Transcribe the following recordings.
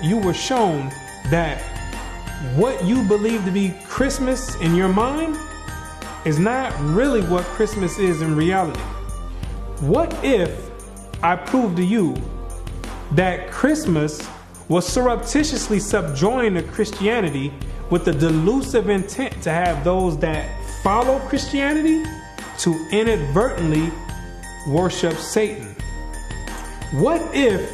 you were shown that what you believe to be Christmas in your mind is not really what Christmas is in reality? What if I proved to you that Christmas was surreptitiously subjoined to Christianity with the delusive intent to have those that follow Christianity to inadvertently worship Satan? What if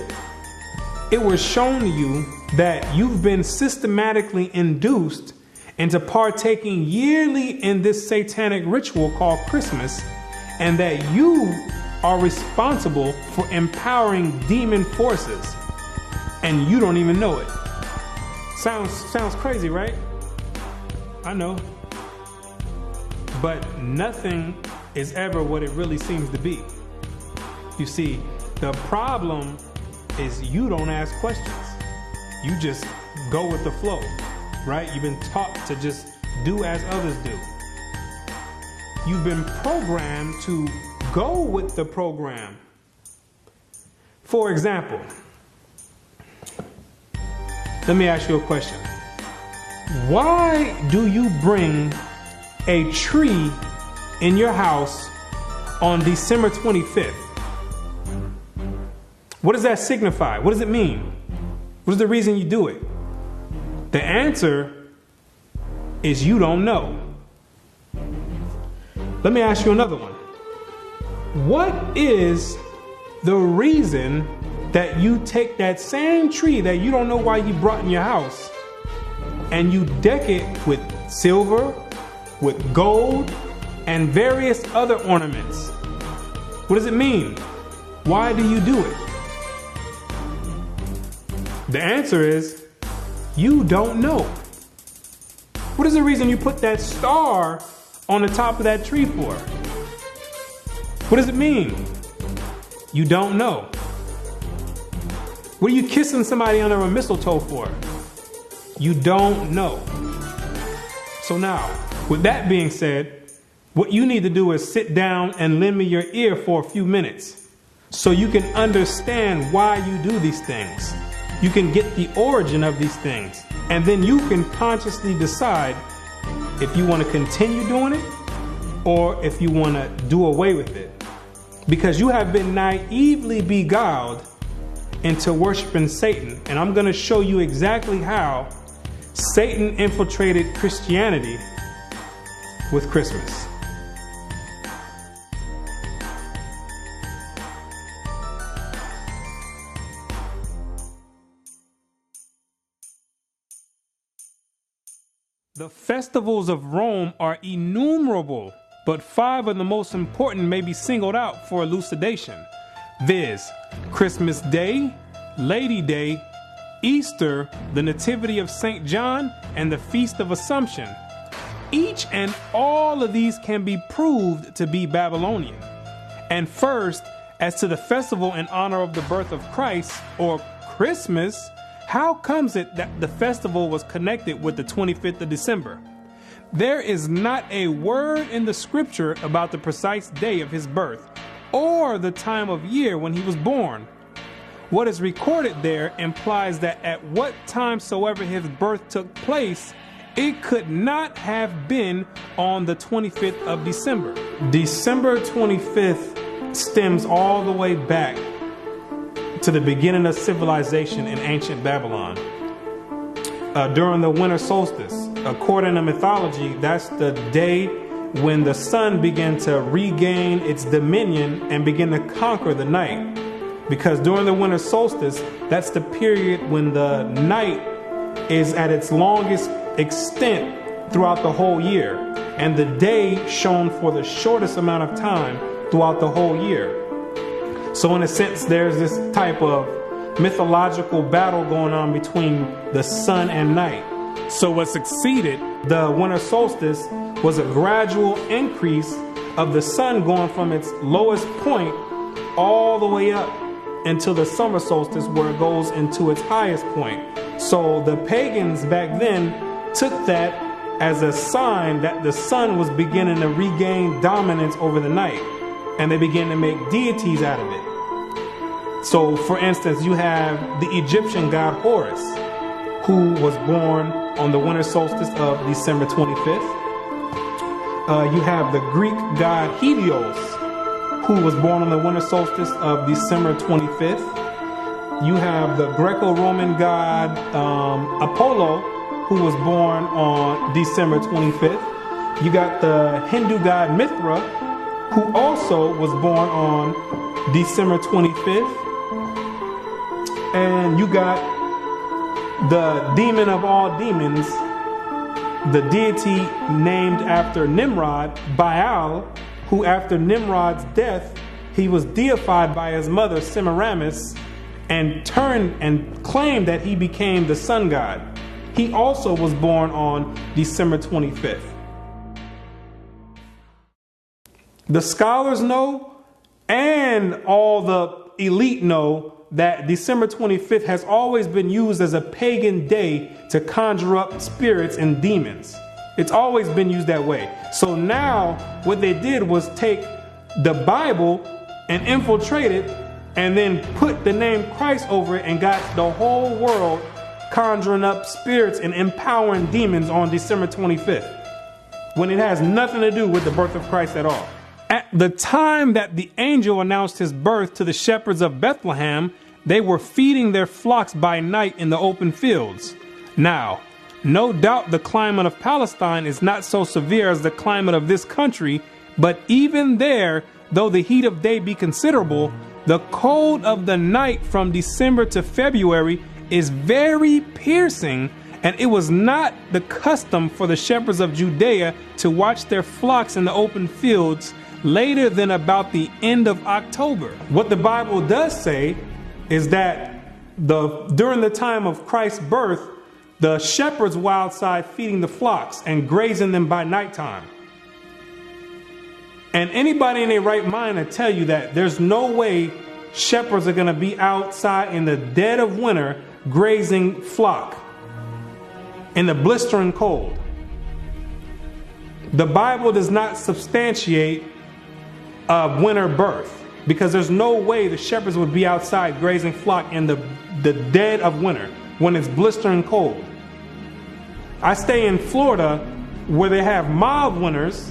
it was shown to you that you've been systematically induced into partaking yearly in this satanic ritual called Christmas, and that you are responsible for empowering demon forces and you don't even know it? Sounds crazy, right? I know. But nothing is ever what it really seems to be. You see, the problem is you don't ask questions. You just go with the flow, right? You've been taught to just do as others do. You've been programmed to go with the program. For example, let me ask you a question. Why do you bring a tree in your house on December 25th? What does that signify? What does it mean? What is the reason you do it? The answer is you don't know. Let me ask you another one. What is the reason that you take that same tree that you don't know why you brought in your house and you deck it with silver, with gold, and various other ornaments? What does it mean? Why do you do it? The answer is you don't know. What is the reason you put that star on the top of that tree for? What does it mean? You don't know. What are you kissing somebody under a mistletoe for? You don't know. So now, with that being said, what you need to do is sit down and lend me your ear for a few minutes so you can understand why you do these things. You can get the origin of these things, and then you can consciously decide if you want to continue doing it or if you want to do away with it. Because you have been naively beguiled into worshiping Satan, and I'm going to show you exactly how Satan infiltrated Christianity with Christmas. The festivals of Rome are innumerable, but 5 of the most important may be singled out for elucidation, viz. Christmas Day, Lady Day, Easter, the Nativity of St. John, and the Feast of Assumption. Each and all of these can be proved to be Babylonian. And first, as to the festival in honor of the birth of Christ, or Christmas, how comes it that the festival was connected with the 25th of December? There is not a word in the scripture about the precise day of his birth or the time of year when he was born. What is recorded there implies that at what time soever his birth took place, it could not have been on the 25th of December. December 25th stems all the way back to the beginning of civilization in ancient Babylon. During the winter solstice, according to mythology, that's the day when the sun began to regain its dominion and begin to conquer the night. Because during the winter solstice, that's the period when the night is at its longest extent throughout the whole year, and the day shone for the shortest amount of time throughout the whole year. So in a sense, there's this type of mythological battle going on between the sun and night. So what succeeded the winter solstice was a gradual increase of the sun going from its lowest point all the way up until the summer solstice, where it goes into its highest point. So the pagans back then took that as a sign that the sun was beginning to regain dominance over the night, and they began to make deities out of it. So, for instance, you have the Egyptian god Horus, who was born on the winter solstice of December 25th. You have the Greek god Helios, who was born on the winter solstice of December 25th. You have the Greco-Roman god Apollo, who was born on December 25th. You got the Hindu god Mithra, who also was born on December 25th. And you got the demon of all demons, the deity named after Nimrod, Baal, who after Nimrod's death, he was deified by his mother Semiramis and turned and claimed that he became the sun god. He also was born on December 25th. The scholars know, and all the elite know, that December 25th has always been used as a pagan day to conjure up spirits and demons. It's always been used that way. So now what they did was take the Bible and infiltrate it and then put the name Christ over it and got the whole world conjuring up spirits and empowering demons on December 25th, when it has nothing to do with the birth of Christ at all. At the time that the angel announced his birth to the shepherds of Bethlehem, they were feeding their flocks by night in the open fields. Now, no doubt the climate of Palestine is not so severe as the climate of this country, but even there, though the heat of day be considerable, the cold of the night from December to February is very piercing, and it was not the custom for the shepherds of Judea to watch their flocks in the open fields later than about the end of October. What the Bible does say is that during the time of Christ's birth, the shepherds were outside feeding the flocks and grazing them by nighttime. And anybody in their right mind will tell you that there's no way shepherds are going to be outside in the dead of winter grazing flock in the blistering cold. The Bible does not substantiate a winter birth, because there's no way the shepherds would be outside grazing flock in the dead of winter when it's blistering cold. I stay in Florida where they have mild winters,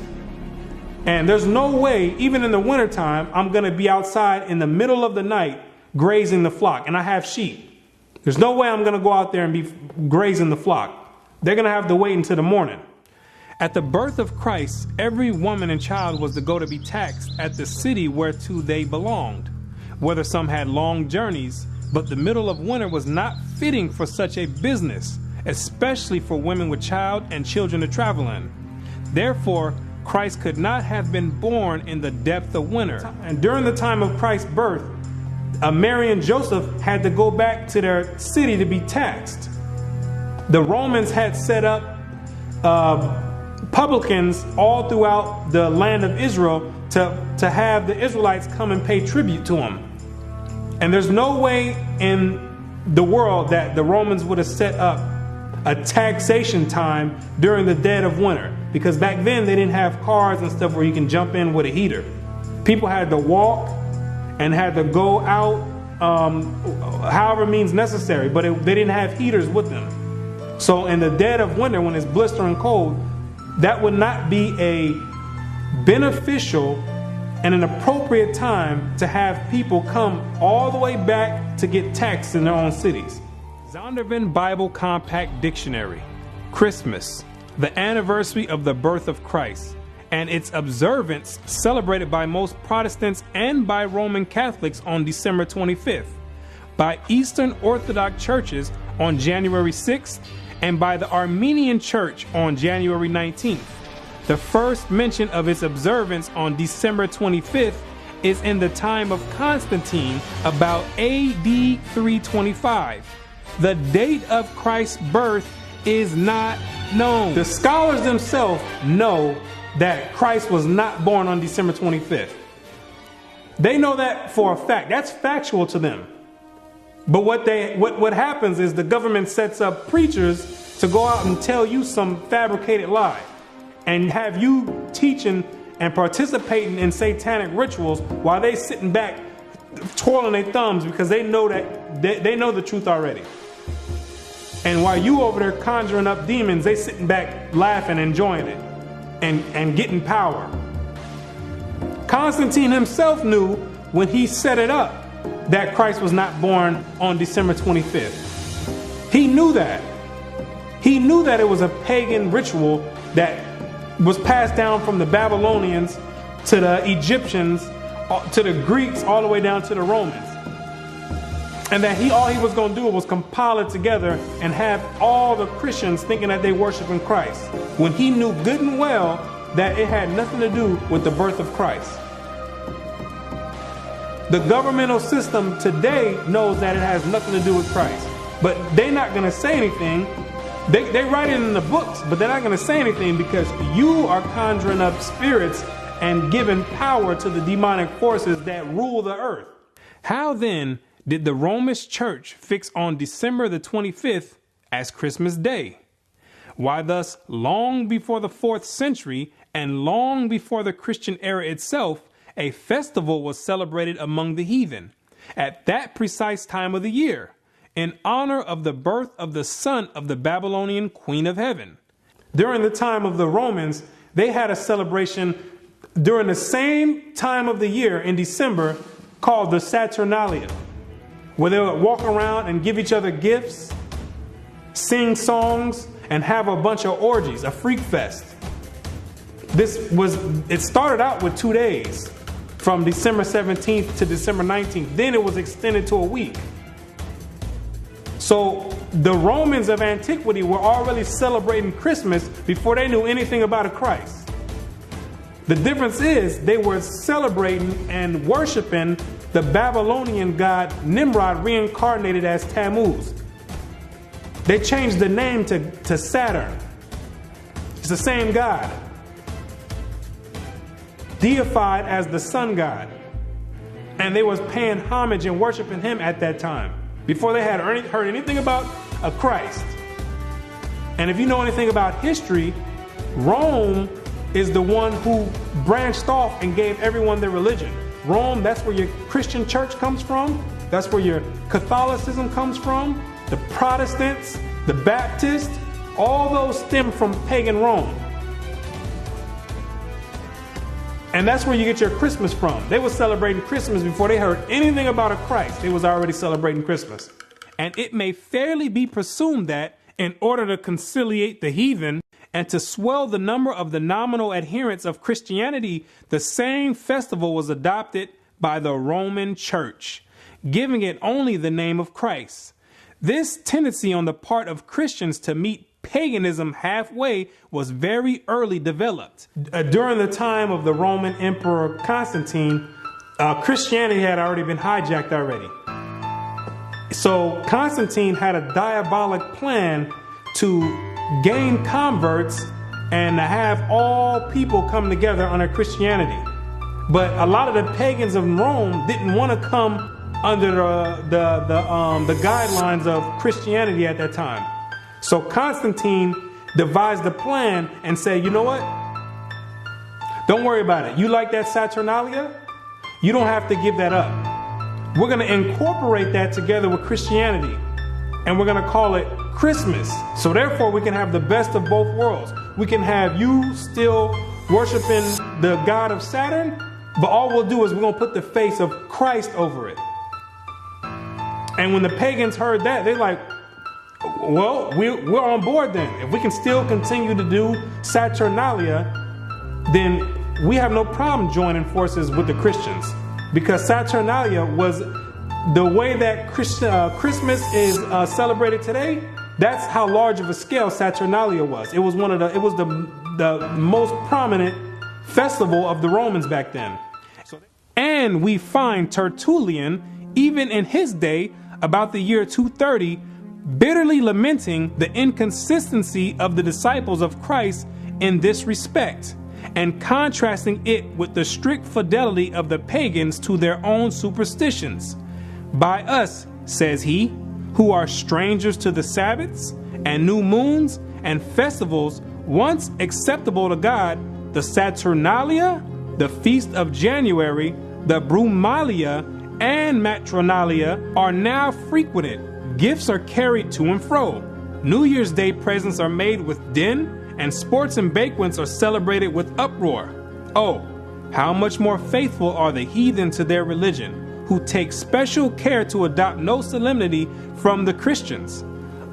and there's no way, even in the wintertime, I'm going to be outside in the middle of the night grazing the flock. And I have sheep. There's no way I'm going to go out there and be grazing the flock. They're going to have to wait until the morning. At the birth of Christ, every woman and child was to go to be taxed at the city whereto they belonged, whether some had long journeys, but the middle of winter was not fitting for such a business, especially for women with child and children to travel in. Therefore, Christ could not have been born in the depth of winter. And during the time of Christ's birth, Mary and Joseph had to go back to their city to be taxed. The Romans had set up publicans all throughout the land of Israel to have the Israelites come and pay tribute to them. And there's no way in the world that the Romans would have set up a taxation time during the dead of winter, because back then they didn't have cars and stuff where you can jump in with a heater. People had to walk and had to go out however means necessary, but they didn't have heaters with them. So in the dead of winter, when it's blistering cold, that would not be a beneficial and an appropriate time to have people come all the way back to get taxed in their own cities. Zondervan Bible Compact Dictionary. Christmas, the anniversary of the birth of Christ, and its observance celebrated by most Protestants and by Roman Catholics on December 25th, by Eastern Orthodox churches on January 6th, and by the Armenian Church on January 19th. The first mention of its observance on December 25th is in the time of Constantine, about AD 325. The date of Christ's birth is not known. The scholars themselves know that Christ was not born on December 25th. They know that for a fact. That's factual to them. But what happens is the government sets up preachers to go out and tell you some fabricated lie and have you teaching and participating in satanic rituals while they sitting back twirling their thumbs because they know that they know the truth already. And while you over there conjuring up demons, they sitting back laughing, enjoying it, and getting power. Constantine himself knew when he set it up that Christ was not born on December 25th. He knew that. He knew that it was a pagan ritual that was passed down from the Babylonians to the Egyptians, to the Greeks, all the way down to the Romans. And that all he was going to do was compile it together and have all the Christians thinking that they worshiping Christ, when he knew good and well that it had nothing to do with the birth of Christ. The governmental system today knows that it has nothing to do with Christ, but they're not going to say anything. They write it in the books, but they're not going to say anything because you are conjuring up spirits and giving power to the demonic forces that rule the earth. How then did the Roman Church fix on December the 25th as Christmas Day? Why thus, long before the 4th century and long before the Christian era itself, a festival was celebrated among the heathen at that precise time of the year, in honor of the birth of the son of the Babylonian Queen of Heaven. During the time of the Romans, they had a celebration during the same time of the year in December called the Saturnalia, where they would walk around and give each other gifts, sing songs, and have a bunch of orgies, a freak fest. It started out with 2 days, from December 17th to December 19th. Then it was extended to a week. So the Romans of antiquity were already celebrating Christmas before they knew anything about a Christ. The difference is they were celebrating and worshiping the Babylonian god Nimrod, reincarnated as Tammuz. They changed the name to Saturn. It's the same god, deified as the sun god. And they was paying homage and worshiping him at that time, before they had heard anything about a Christ. And if you know anything about history, Rome is the one who branched off and gave everyone their religion. Rome, that's where your Christian church comes from. That's where your Catholicism comes from. The Protestants, the Baptists, all those stem from pagan Rome. And that's where you get your Christmas from. They were celebrating Christmas before they heard anything about a Christ. They was already celebrating Christmas. And it may fairly be presumed that in order to conciliate the heathen and to swell the number of the nominal adherents of Christianity, the same festival was adopted by the Roman Church, giving it only the name of Christ. This tendency on the part of Christians to meet paganism halfway was very early developed. During the time of the Roman Emperor Constantine, Christianity had already been hijacked already. So Constantine had a diabolic plan to gain converts and to have all people come together under Christianity. But a lot of the pagans of Rome didn't want to come under the guidelines of Christianity at that time. So Constantine devised a plan and said, you know what? Don't worry about it. You like that Saturnalia? You don't have to give that up. We're going to incorporate that together with Christianity, and we're going to call it Christmas. So therefore, we can have the best of both worlds. We can have you still worshiping the god of Saturn, but all we'll do is we're going to put the face of Christ over it. And when the pagans heard that, they're like, well, we're on board then. If we can still continue to do Saturnalia, then we have no problem joining forces with the Christians. Because Saturnalia was the way that Christmas is celebrated today. That's how large of a scale Saturnalia was. It was the most prominent festival of the Romans back then. And we find Tertullian, even in his day, about the year 230, bitterly lamenting the inconsistency of the disciples of Christ in this respect, and contrasting it with the strict fidelity of the pagans to their own superstitions. By us, says he, who are strangers to the Sabbaths and new moons and festivals once acceptable to God, the Saturnalia, the feast of January, the Brumalia, and matronalia are now frequented. Gifts are carried to and fro. New Year's Day presents are made with din, and sports and banquets are celebrated with uproar. Oh, how much more faithful are the heathen to their religion, who take special care to adopt no solemnity from the Christians.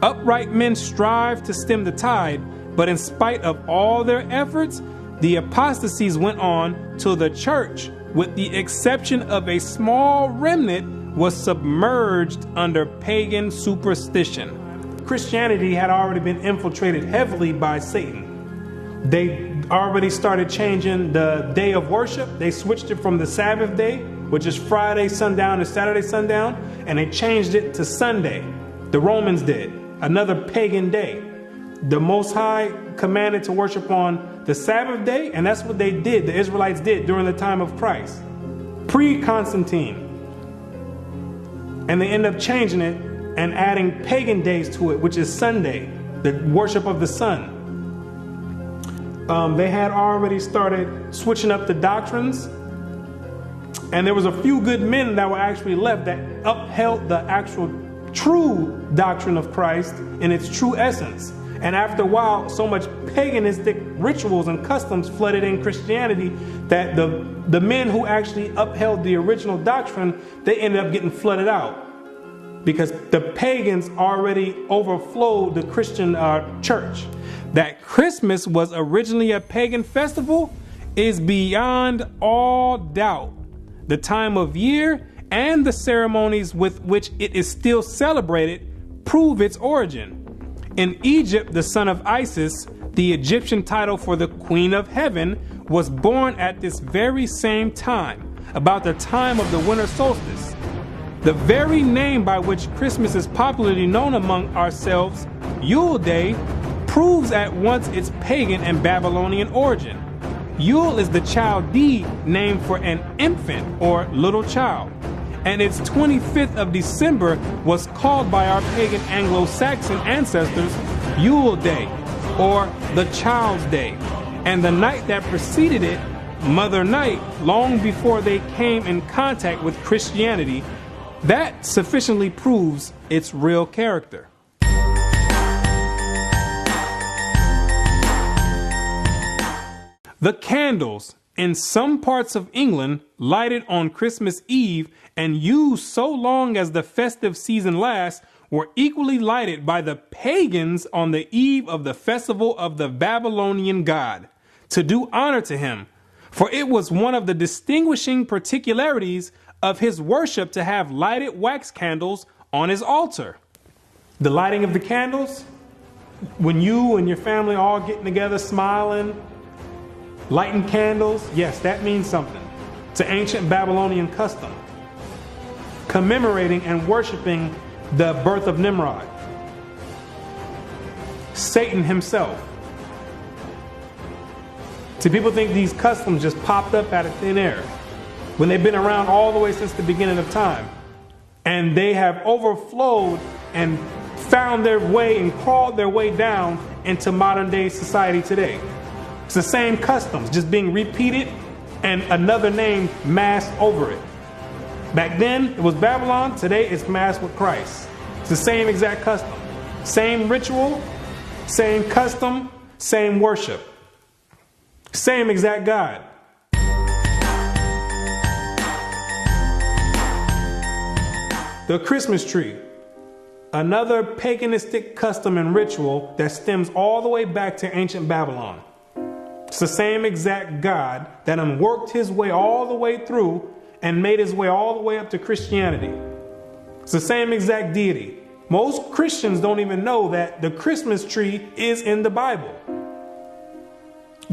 Upright men strive to stem the tide, but in spite of all their efforts, the apostasies went on till the church, with the exception of a small remnant, was submerged under pagan superstition. Christianity had already been infiltrated heavily by Satan. They already started changing the day of worship. They switched it from the Sabbath day, which is Friday sundown to Saturday sundown, and they changed it to Sunday. The Romans did, another pagan day. The Most High commanded to worship on the Sabbath day, and that's what they did, the Israelites did during the time of Christ, pre-Constantine. And they end up changing it and adding pagan days to it, which is Sunday, the worship of the sun. They had already started switching up the doctrines, and there was a few good men that were actually left that upheld the actual true doctrine of Christ in its true essence. And after a while, so much paganistic rituals and customs flooded in Christianity that the men who actually upheld the original doctrine, they ended up getting flooded out, because the pagans already overflowed the Christian church. That Christmas was originally a pagan festival is beyond all doubt. The time of year and the ceremonies with which it is still celebrated prove its origin. In Egypt, the son of Isis, the Egyptian title for the Queen of Heaven, was born at this very same time, about the time of the winter solstice. The very name by which Christmas is popularly known among ourselves, Yule Day, proves at once its pagan and Babylonian origin. Yule is the Chaldee name for an infant or little child, and its 25th of December was called by our pagan Anglo-Saxon ancestors Yule Day, or the Child's Day, and the night that preceded it, Mother Night, long before they came in contact with Christianity. That sufficiently proves its real character. The candles in some parts of England lighted on Christmas Eve and used so long as the festive season lasts were equally lighted by the pagans on the eve of the festival of the Babylonian god, to do honor to him, for it was one of the distinguishing particularities of his worship to have lighted wax candles on his altar. The lighting of the candles, when you and your family all getting together smiling, lighting candles, yes, that means something. It's an ancient Babylonian custom, commemorating and worshiping the birth of Nimrod, Satan himself. See, people think these customs just popped up out of thin air, when they've been around all the way since the beginning of time. And they have overflowed and found their way and crawled their way down into modern day society today. It's the same customs, just being repeated and another name masked over it. Back then, it was Babylon. Today, it's masked with Christ. It's the same exact custom. Same ritual, same custom, same worship. Same exact God. The Christmas tree, another paganistic custom and ritual that stems all the way back to ancient Babylon. It's the same exact God that worked his way all the way through and made his way all the way up to Christianity. It's the same exact deity. Most Christians don't even know that the Christmas tree is in the Bible.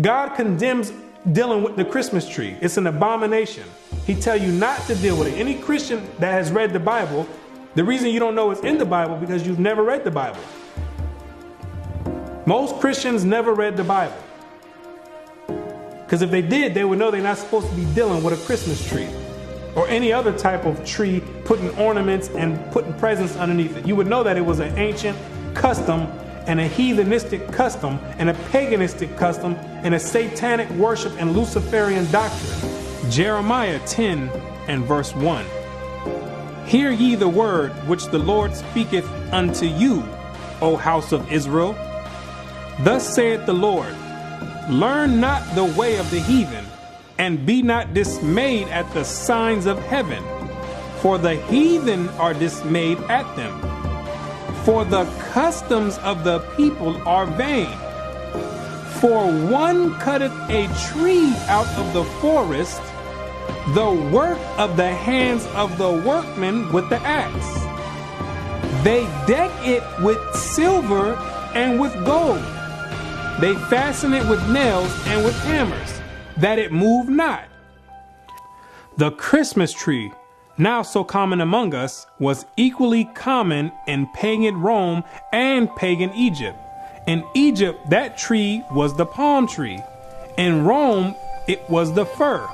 God condemns dealing with the Christmas tree. It's an abomination. He tells you not to deal with it. Any Christian that has read the Bible, the reason you don't know it's in the Bible because you've never read the Bible. Most Christians never read the Bible. Because if they did, they would know they're not supposed to be dealing with a Christmas tree or any other type of tree, putting ornaments and putting presents underneath it. You would know that it was an ancient custom and a heathenistic custom and a paganistic custom and a satanic worship and Luciferian doctrine. Jeremiah 10 and verse 1. Hear ye the word which the Lord speaketh unto you, O house of Israel. Thus saith the Lord, learn not the way of the heathen, and be not dismayed at the signs of heaven, for the heathen are dismayed at them. For the customs of the people are vain. For one cutteth a tree out of the forest, the work of the hands of the workmen with the axe. They deck it with silver and with gold. They fasten it with nails and with hammers, that it move not. The Christmas tree, now so common among us, was equally common in pagan Rome and pagan Egypt. In Egypt, that tree was the palm tree. In Rome, it was the fir.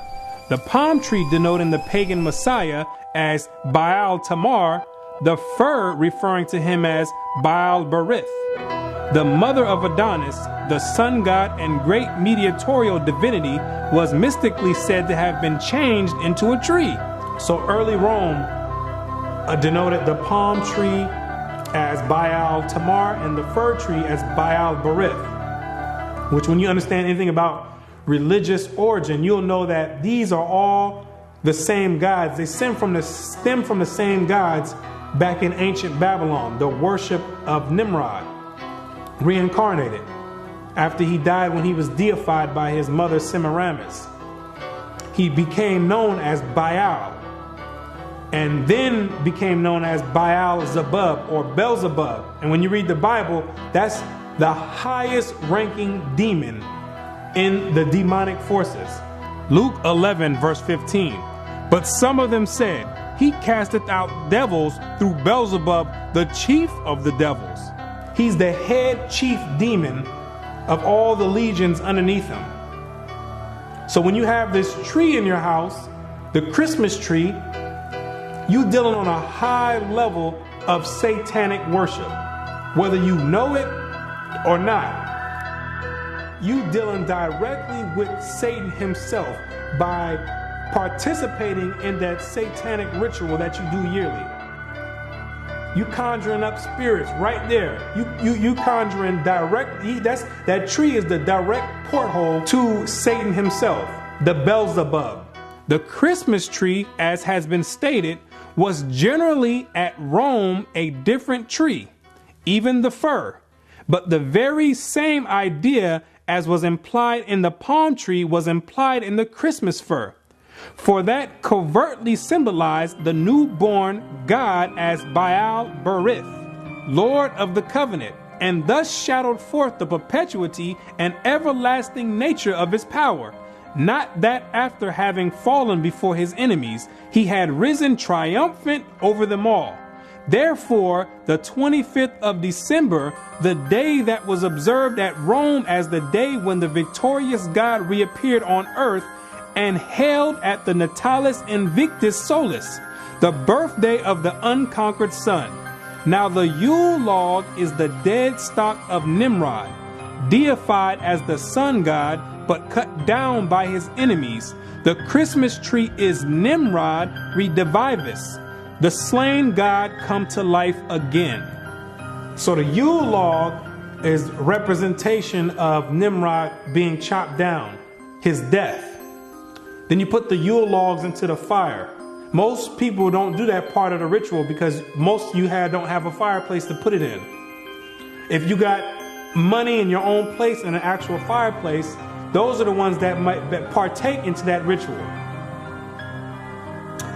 The palm tree denoting the pagan Messiah as Baal Tamar, the fir referring to him as Baal Berith. The mother of Adonis, the sun god and great mediatorial divinity, was mystically said to have been changed into a tree. So early Rome denoted the palm tree as Baal Tamar and the fir tree as Baal Berith, which, when you understand anything about religious origin, you'll know that these are all the same gods. They stem from the same gods back in ancient Babylon, the worship of Nimrod, reincarnated after he died when he was deified by his mother Semiramis. He became known as Baal, and then became known as Baal Zebub or Beelzebub. And when you read the Bible, that's the highest ranking demon in the demonic forces. Luke 11 verse 15. But some of them said, he casteth out devils through Beelzebub, the chief of the devils. He's the head chief demon of all the legions underneath him. So when you have this tree in your house, the Christmas tree, you dealing on a high level of satanic worship, whether you know it or not. You dealing directly with Satan himself by participating in that satanic ritual that you do yearly. You conjuring up spirits right there. You conjuring direct. That tree is the direct porthole to Satan himself, the Beelzebub. The Christmas tree, as has been stated, was generally at Rome a different tree, even the fir. But the very same idea as was implied in the palm tree was implied in the Christmas fir. For that covertly symbolized the newborn God as Baal Berith, Lord of the covenant, and thus shadowed forth the perpetuity and everlasting nature of his power. Not that after having fallen before his enemies, he had risen triumphant over them all. Therefore, the 25th of December, the day that was observed at Rome as the day when the victorious God reappeared on earth and held at the Natalis Invictus Solis, the birthday of the unconquered sun. Now the Yule log is the dead stock of Nimrod, deified as the sun god, but cut down by his enemies. The Christmas tree is Nimrod redivivus, the slain god come to life again. So the Yule log is representation of Nimrod being chopped down, his death. Then you put the Yule logs into the fire. Most people don't do that part of the ritual because most you don't have a fireplace to put it in. If you got money in your own place and an actual fireplace, those are the ones that might partake into that ritual.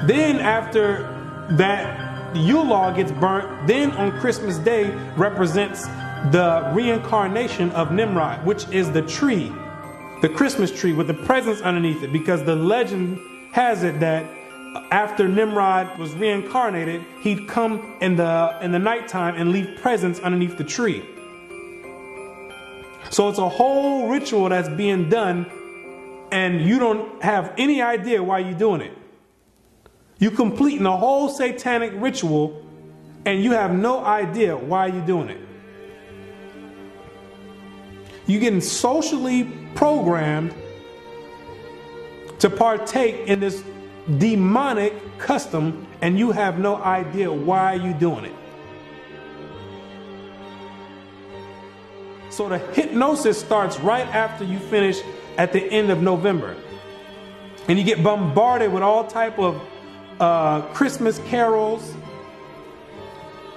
Then after that Yule log gets burnt, then on Christmas Day represents the reincarnation of Nimrod, which is the tree, the Christmas tree with the presents underneath it, because the legend has it that after Nimrod was reincarnated, he'd come in the nighttime and leave presents underneath the tree. So it's a whole ritual that's being done, and you don't have any idea why you're doing it. You're completing a whole satanic ritual, and you have no idea why you're doing it. You're getting socially programmed to partake in this demonic custom, and you have no idea why you're doing it. So the hypnosis starts right after you finish at the end of November. And you get bombarded with all type of Christmas carols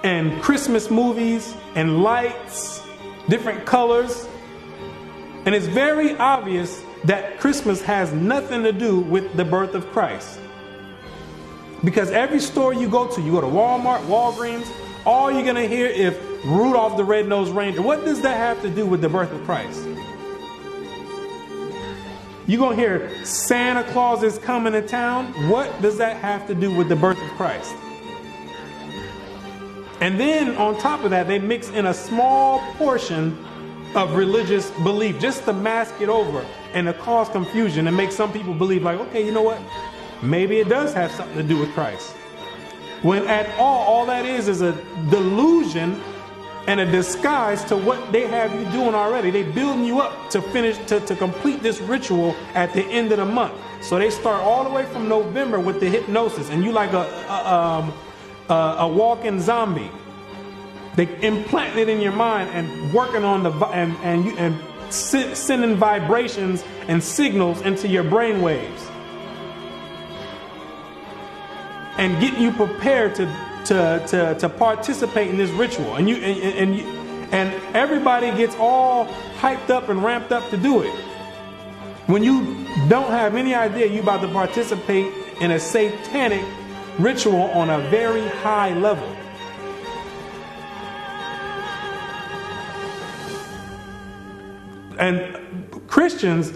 and Christmas movies and lights, different colors. And it's very obvious that Christmas has nothing to do with the birth of Christ. Because every store you go to Walmart, Walgreens, all you're going to hear is Rudolph the Red-Nosed Reindeer. What does that have to do with the birth of Christ? You're going to hear Santa Claus is coming to town. What does that have to do with the birth of Christ? And then on top of that, they mix in a small portion of religious belief just to mask it over and to cause confusion and make some people believe like, okay, you know what? Maybe it does have something to do with Christ. When at all that is a delusion and a disguise to what they have you doing already. They building you up to finish, to complete this ritual at the end of the month. So they start all the way from November with the hypnosis, and you like a walking zombie. They implant it in your mind and working on sending vibrations and signals into your brain waves, and getting you prepared to participate in this ritual. And everybody gets all hyped up and ramped up to do it, when you don't have any idea you're about to participate in a satanic ritual on a very high level. And Christians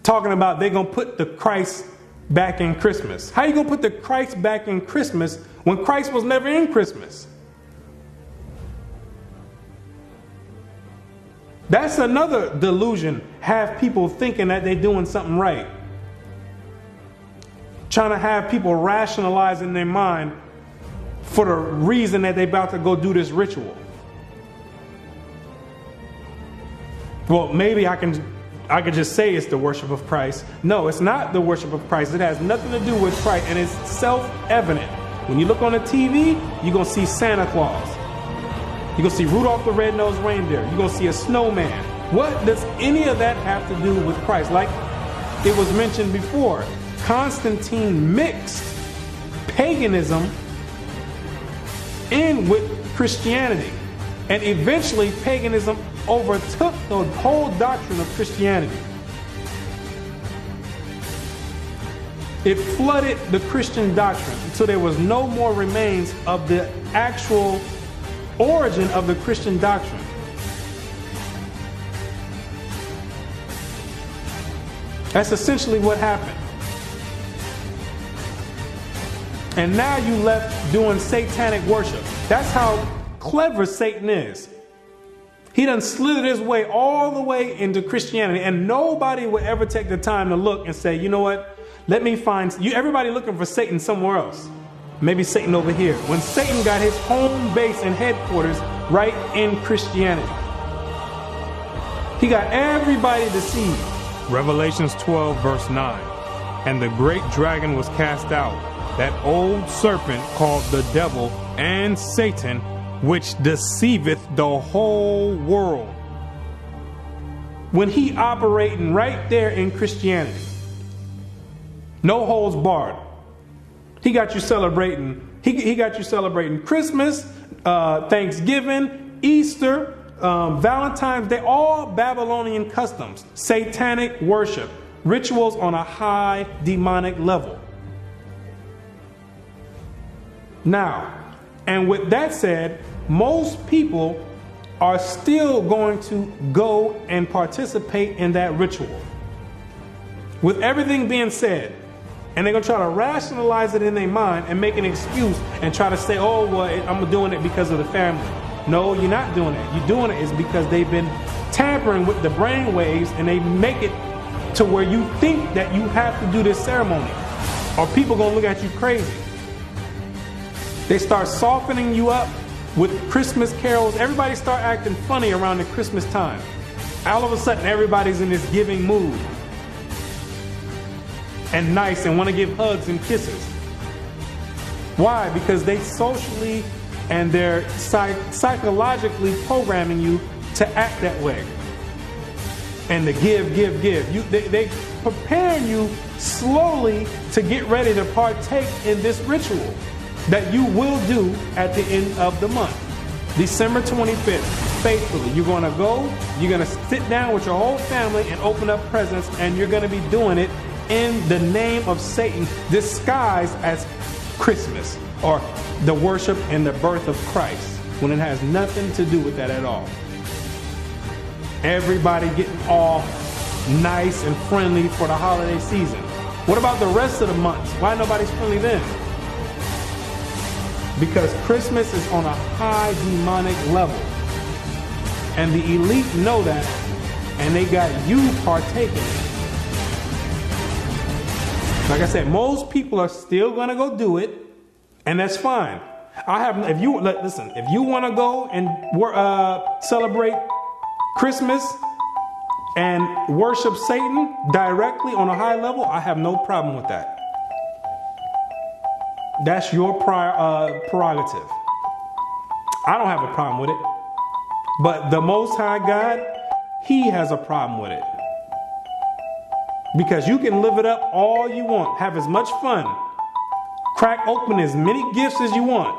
talking about they're going to put the Christ back in Christmas. How are you going to put the Christ back in Christmas when Christ was never in Christmas? That's another delusion. Have people thinking that they're doing something right. Trying to have people rationalize in their mind for the reason that they're about to go do this ritual. Well, maybe I could just say it's the worship of Christ. No, it's not the worship of Christ. It has nothing to do with Christ, and it's self-evident. When you look on the TV, you're going to see Santa Claus. You're going to see Rudolph the Red-Nosed Reindeer. You're going to see a snowman. What does any of that have to do with Christ? Like it was mentioned before, Constantine mixed paganism in with Christianity. And eventually paganism overtook the whole doctrine of Christianity. It flooded the Christian doctrine until there was no more remains of the actual origin of the Christian doctrine. That's essentially what happened. And now you left doing satanic worship. That's how clever Satan is. He done slithered his way all the way into Christianity, and nobody would ever take the time to look and say, you know what? Let me find you. Everybody looking for Satan somewhere else. Maybe Satan over here. When Satan got his home base and headquarters right in Christianity. He got everybody deceived. Revelations 12 verse 9. And the great dragon was cast out, that old serpent called the devil and Satan, which deceiveth the whole world. When he operating right there in Christianity, no holds barred. He got you celebrating. He got you celebrating Christmas, Thanksgiving, Easter, Valentine's Day, all Babylonian customs, satanic worship, rituals on a high demonic level. Now, and with that said, most people are still going to go and participate in that ritual. With everything being said, and they're going to try to rationalize it in their mind and make an excuse and try to say, oh, well, I'm doing it because of the family. No, you're not doing it. You're doing it is because they've been tampering with the brain waves, and they make it to where you think that you have to do this ceremony, or people going to look at you crazy. They start softening you up with Christmas carols. Everybody start acting funny around the Christmas time. All of a sudden, everybody's in this giving mood. and nice and want to give hugs and kisses. Why? Because they socially and they're psychologically programming you to act that way. And to give. They prepare you slowly to get ready to partake in this ritual that you will do at the end of the month. December 25th, faithfully, you're going to go, you're going to sit down with your whole family and open up presents, and you're going to be doing it in the name of Satan, disguised as Christmas or the worship and the birth of Christ, when it has nothing to do with that at all. Everybody getting all nice and friendly for the holiday season. What about the rest of the months? Why nobody's friendly then? Because Christmas is on a high demonic level. And the elite know that, and they got you partaking. Like I said, most people are still gonna go do it, and that's fine. If you want to go and celebrate Christmas and worship Satan directly on a high level, I have no problem with that. That's your prerogative. I don't have a problem with it. But the Most High God, He has a problem with it. Because you can live it up all you want, have as much fun, crack open as many gifts as you want,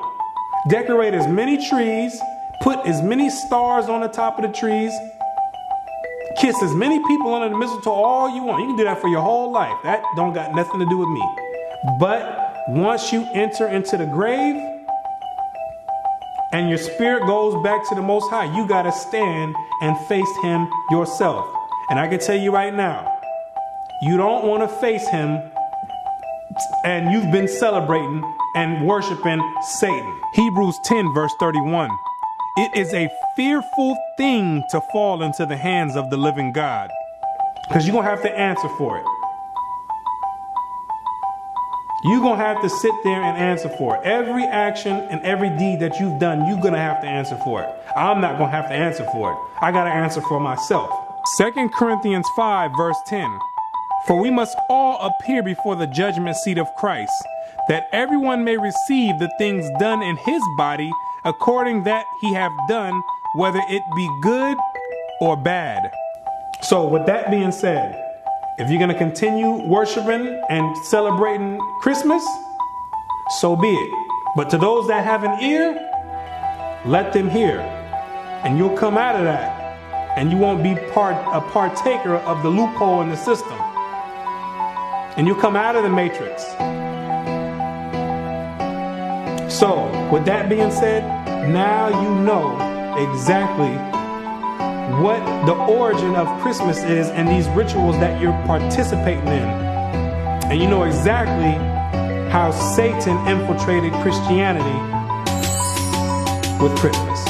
decorate as many trees, put as many stars on the top of the trees, kiss as many people under the mistletoe all you want. You can do that for your whole life. That don't got nothing to do with me. But once you enter into the grave and your spirit goes back to the Most High, you got to stand and face Him yourself. And I can tell you right now, you don't want to face Him and you've been celebrating and worshiping Satan. Hebrews 10 verse 31. It is a fearful thing to fall into the hands of the living God, because you're going to have to answer for it. You're going to have to sit there and answer for it. Every action and every deed that you've done, you're going to have to answer for it. I'm not going to have to answer for it. I got to answer for myself. 2 Corinthians 5 verse 10. For we must all appear before the judgment seat of Christ, that everyone may receive the things done in his body according that he have done, whether it be good or bad. So with that being said, if you're going to continue worshiping and celebrating Christmas, so be it. But to those that have an ear, let them hear. And you'll come out of that. And you won't be a partaker of the loophole in the system. And you'll come out of the matrix. So, with that being said, now you know exactly what the origin of Christmas is and these rituals that you're participating in. And you know exactly how Satan infiltrated Christianity with Christmas.